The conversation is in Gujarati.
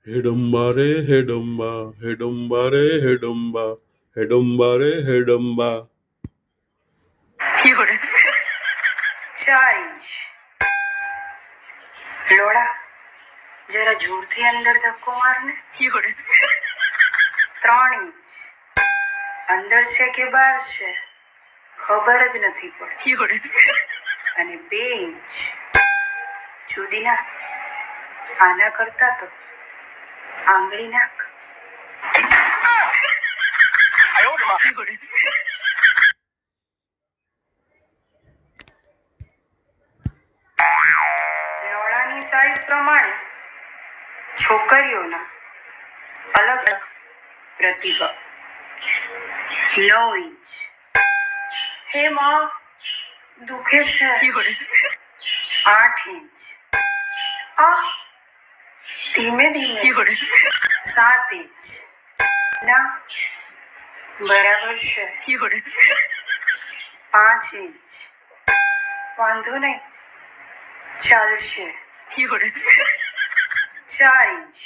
હેડમ્બા રે હેડમ્બા, હેડમ્બા રે હેડમ્બા, હેડમ્બા રે હેડમ્બા. 4 ઇંચ. લોડા જરા જોરથી અંદર ધક્કો મારને. 3 ઇંચ. અંદર છે કે બહાર છે ખબર જ નથી પડતી. અને 2 ઇંચ. જુદી ના આના કરતા તો આંગળી નાખ. લોડાની સાઈઝ પ્રમાણે છોકરીઓના અલગ અલગ પ્રતિભાવ. 9 ઇંચ. હે માં દુખે છે. 8 ઇંચ. આ ધીમે ધીમે. 7 ઇંચ. ના બરાબર છે. 5 ઇંચ. વાંધો નહીં ચાલશે. 4 ઇંચ.